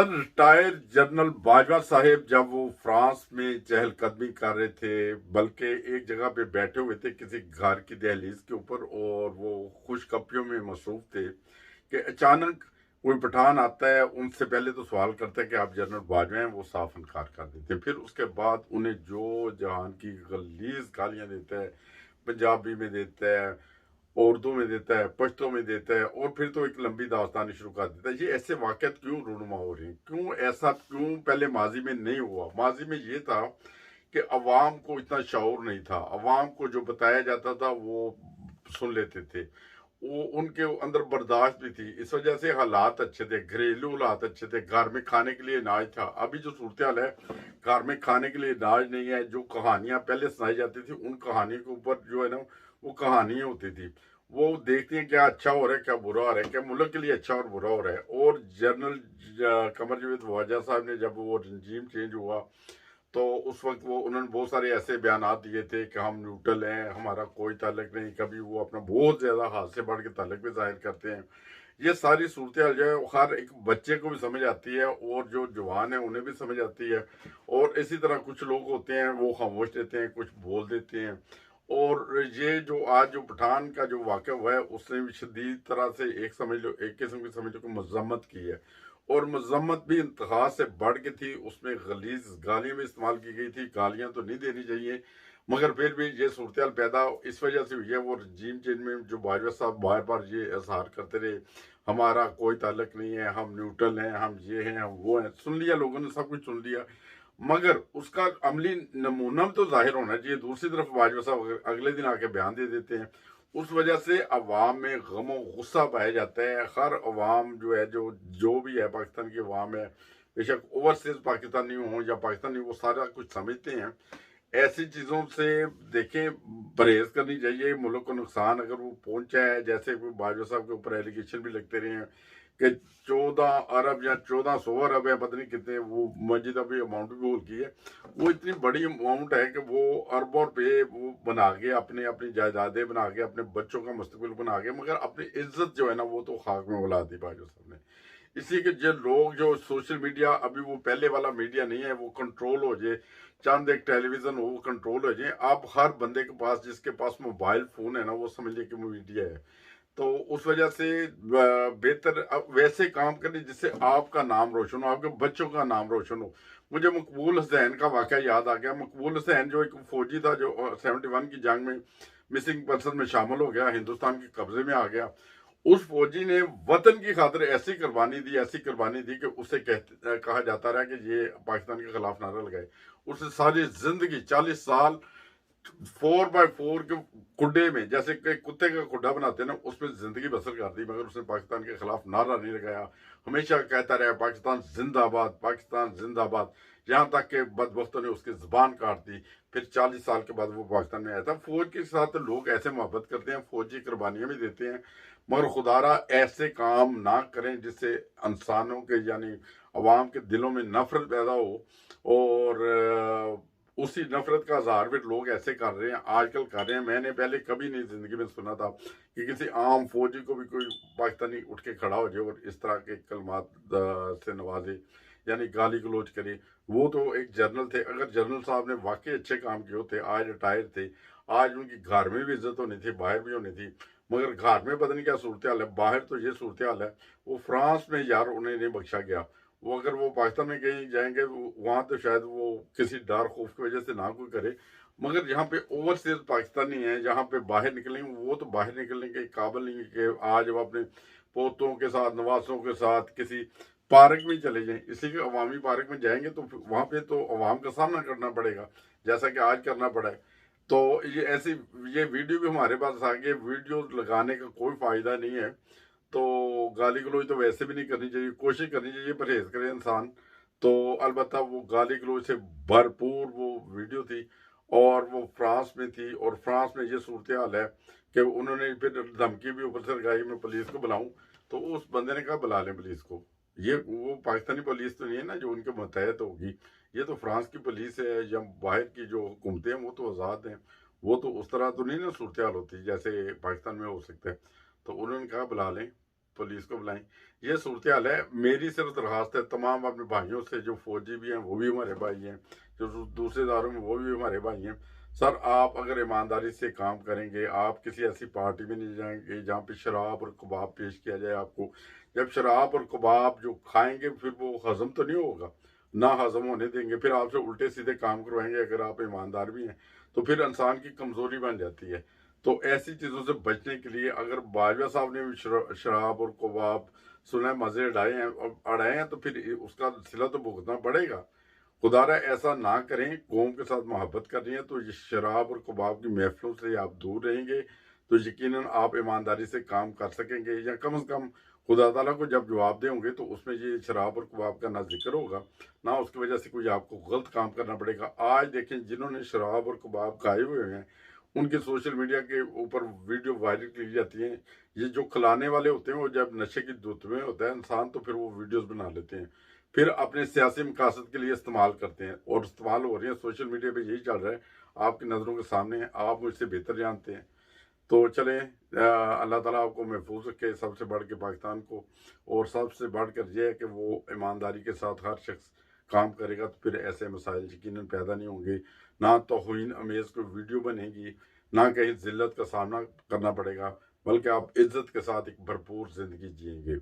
Sir retire general Bajwa साहेब जब वो France में चहलकदमी कर रहे थे, बल्कि एक जगह पे बैठे हुए थे किसी घर की दहलीज के ऊपर, और वो खुशखबरियों में मसरूफ थे कि अचानक कोई पठान आता है, उनसे पहले तो सवाल करता है कि आप जनरल बाजवा हैं, वो साफ इनकार कर देते हैं। फिर उसके बाद उन्हें जो जहान की गलीज गालियां देता है, पंजाबी में देता है, उर्दू में देता है, पश्तो में देता है, और फिर तो एक लंबी दास्तान शुरू कर देता है। ये ऐसे वाक़यात क्यों रूनुमा हो रहे हैं? क्यों ऐसा, क्यों पहले माजी में नहीं हुआ? माजी में ये था कि अवाम को इतना शऊर नहीं था, अवाम को जो बताया जाता था वो सुन लेते थे, वो उनके अंदर बर्दाश्त भी थी। इस वजह से हालात अच्छे थे, घरेलू हालात अच्छे थे, घर में खाने के लिए अनाज था। अभी जो सूरत हाल है, घर में खाने के लिए अनाज नहीं है। जो कहानियां पहले सुनाई जाती थी, उन कहानियों के ऊपर जो है ना, वो कहानियां होती थी। वो देखते हैं क्या अच्छा हो रहा है, क्या बुरा हो रहा है, क्या मुल्क के लिए अच्छा और बुरा हो रहा है। और जनरल कमर जावेद ख्वाजा साहब ने जब वो रजीम चेंज हुआ, तो उस वक्त वो उन्होंने बहुत सारे ऐसे बयान दिए थे कि हम न्यूट्रल हैं, हमारा कोई ताल्लुक नहीं। कभी वो अपना बहुत ज़्यादा हाथ से बढ़ के ताल्लुक भी जाहिर करते हैं। ये सारी सूरत हाल जो है हर एक बच्चे को भी समझ आती है, और जो जवान है उन्हें भी समझ आती है। और इसी तरह कुछ लोग होते हैं वो खामोश रहते हैं, कुछ बोल देते हैं। और ये जो आज जो पठान का जो वाक़या हुआ है, उसने भी शदीद तरह से एक समझ लो, एक किस्म की समझ लो कि मजम्मत की है। और मजम्मत भी इंतहा से बढ़ के थी, उसमें गलीज गालियां भी इस्तेमाल की गई थी। गालियां तो नहीं देनी चाहिए, मगर फिर भी ये सूरत हाल पैदा इस वजह से हुई है। वो रजीम चेंज में जो बाजवा साहब बार बार ये इजहार करते रहे, हमारा कोई ताल्लुक नहीं है, हम न्यूट्रल हैं, हम ये हैं, हम वो हैं। सुन लिया, लोगों ने सब कुछ सुन लिया, मगर उसका अमली नमूना तो जाहिर होना चाहिए। दूसरी तरफ बाजवा साहब अगले दिन आके बयान दे देते हैं। उस वजह से अवाम में गम गुस्सा पाया जाता है। हर अवाम जो है, जो जो भी है पाकिस्तान की अवाम है, बेशक ओवरसीज पाकिस्तानी हो या पाकिस्तानी, वो सारा कुछ समझते हैं। ऐसी चीज़ों से देखें, परहेज करनी चाहिए। मुल्क को नुकसान अगर वो पहुंचा है, जैसे बाजवा साहब के ऊपर एलिगेशन भी लगते रहे हैं कि 14 अरब या 1400 अरब है, पता नहीं कितने, वो मस्जिद अभी अमाउंट भी बोल की है। वो इतनी बड़ी अमाउंट है कि वो अरबों रुपये वो बना के अपने अपनी जायदादें बना के अपने बच्चों का मुस्तकबिल बना के, मगर अपनी इज्जत जो है ना, वो तो खाक में उड़ा दी बाजवा साहब ने। इसी के जो लोग जो सोशल मीडिया, अभी वो पहले वाला मीडिया नहीं है, वो कंट्रोल हो जाए, चंद एक टेलीविजन हो वो कंट्रोल हो जाए। अब हर बंदे के पास, जिसके पास मोबाइल फोन है ना, वो समझ ले कि वो मीडिया है। तो उस वजह से बेहतर वैसे काम करें जिससे आपका नाम रोशन हो, आपके बच्चों का नाम रोशन हो। मुझे मकबूल हुसैन का वाकया याद आ गया। मकबूल हुसैन जो एक फौजी था, जो 71 की जंग में मिसिंग पर्सन में शामिल हो गया, हिंदुस्तान के कब्जे में आ गया। उस फौजी ने वतन की खातिर ऐसी कुर्बानी दी, ऐसी कुर्बानी दी कि उसे कहा जाता रहा कि ये पाकिस्तान के खिलाफ नारा लगाए। उसने सारी जिंदगी 40 साल 4x4 के खुड्डे में, जैसे कि कुत्ते का खुड्डा बनाते हैं ना, उसमें जिंदगी बसर कर दी, मगर उसने पाकिस्तान के खिलाफ नारा नहीं लगाया। हमेशा कहता रहा पाकिस्तान जिंदाबाद, पाकिस्तान जिंदाबाद, यहाँ तक के बदबख्तों ने उसकी जुबान काट दी। फिर 40 साल के बाद वो पाकिस्तान में आया था। फौज के साथ लोग ऐसे मोहब्बत करते हैं, फौजी कुर्बानियां भी देते हैं, मगर खुदारा ऐसे काम ना करें जिससे इंसानों के यानी अवाम के दिलों में नफरत पैदा हो। और उसी नफरत का इजहार भी लोग ऐसे कर रहे हैं, आजकल कर रहे हैं। मैंने पहले कभी नहीं जिंदगी में सुना था कि किसी आम फौजी को भी कोई पाकिस्तानी उठ के खड़ा हो जाए और इस तरह के कलमात से नवाजे, यानी गाली गलोच करे। वो तो एक जनरल थे, अगर जनरल साहब ने वाकई अच्छे काम किए होते, आज रिटायर थे, आज उनकी घर में भी इज्जत होनी थी, बाहर भी होनी थी। मगर घर में पता नहीं क्या सूरत हाल है, बाहर तो ये सूरत हाल है। वो फ्रांस में यार उन्हें नहीं बख्शा गया। वो अगर वो पाकिस्तान में कहीं जाएंगे, वहां तो शायद वो किसी डर खौफ की वजह से ना कोई करे। मगर जहाँ पे ओवरसीज पाकिस्तानी है, जहाँ पे बाहर निकलेंगे, वो तो बाहर निकलने के काबिल नहीं है कि आज वो अपने पोतों के साथ, नवासों के साथ किसी पार्क में चले जाएं। इसी के अवामी पार्क में जाएंगे तो वहां पे तो अवाम का सामना करना पड़ेगा, जैसा कि आज करना पड़ा है। तो ये ऐसी, ये वीडियो भी हमारे पास आ गई। वीडियो लगाने का कोई फायदा नहीं है। तो गाली गलौज तो वैसे भी नहीं करनी चाहिए, कोशिश करनी चाहिए परहेज करे इंसान। तो अलबत्ता वो गाली गलौज से भरपूर वो वीडियो थी, और वो फ्रांस में थी। और फ्रांस में ये सूरत हाल है कि उन्होंने फिर धमकी भी ऊपर से लगाई, मैं पुलिस को बुलाऊं। तो उस बंदे ने कहा बुला लें पुलिस को। ये वो पाकिस्तानी पुलिस तो नहीं है ना जो उनके मतहत होगी, ये तो फ्रांस की पुलिस है, या बाहर की जो हुकूमतें हैं वो तो आज़ाद हैं। वो तो उस तरह तो नहीं ना सूरत हाल होती जैसे पाकिस्तान में हो सकता है। तो उन्होंने कहा बुला लें। पुलिस को बुलाएं। ये सूरत हाल है। मेरी सिर्फ दरख्वास्त है तमाम अपने भाइयों से, जो फौजी भी हैं वो भी हमारे भाई हैं, जो दूसरे इदारों में वो भी हमारे भाई हैं। सर, आप अगर ईमानदारी से काम करेंगे, आप किसी ऐसी पार्टी में नहीं जाएंगे जहाँ पे शराब और कबाब पेश किया जाए आपको। जब शराब और कबाब जो खाएंगे फिर वो हजम तो नहीं होगा, ना हजम होने देंगे, फिर आपसे उल्टे सीधे काम करवाएंगे। अगर आप ईमानदार भी हैं तो फिर इंसान की कमजोरी बन जाती है। तो ऐसी चीज़ों से बचने के लिए अगर बाजवा साहब ने भी शराब और कबाब सुना मज़े अड़ाए हैं तो फिर उसका सिला तो भुगतना पड़ेगा। खुदारा ऐसा ना करें, कौम के साथ मोहब्बत करनी है तो ये शराब और कबाब की महफिलों से आप दूर रहेंगे तो यकीनन आप ईमानदारी से काम कर सकेंगे, या कम से कम खुदा ताला को जब जवाब देंगे तो उसमें ये शराब और कबाब का ना जिक्र होगा, ना उसकी वजह से कोई आपको गलत काम करना पड़ेगा। आज देखें, जिन्होंने शराब और कबाब खाए हुए हैं उनके सोशल मीडिया के ऊपर वीडियो वायरल की जाती हैं। ये जो खिलाने वाले होते हैं वो जब नशे की धुत में होता है इंसान तो फिर वो वीडियोस बना लेते हैं, फिर अपने सियासी मकासद के लिए इस्तेमाल करते हैं, और इस्तेमाल हो रही है सोशल मीडिया पे, यही चल रहा है, आपकी नज़रों के सामने है, आप मुझसे बेहतर जानते हैं। तो चलें, अल्लाह ताला आपको महफूज रखे, सबसे बढ़ के पाकिस्तान को, और सबसे बढ़कर यह है कि वो ईमानदारी के साथ हर शख्स काम करेगा तो फिर ऐसे मसाइल यकीनन पैदा नहीं होंगे, ना तौहीन अमेज़ कोई वीडियो बनेगी, ना कहीं ज़िल्लत का सामना करना पड़ेगा, बल्कि आप इज़्ज़त के साथ एक भरपूर ज़िंदगी जिएंगे।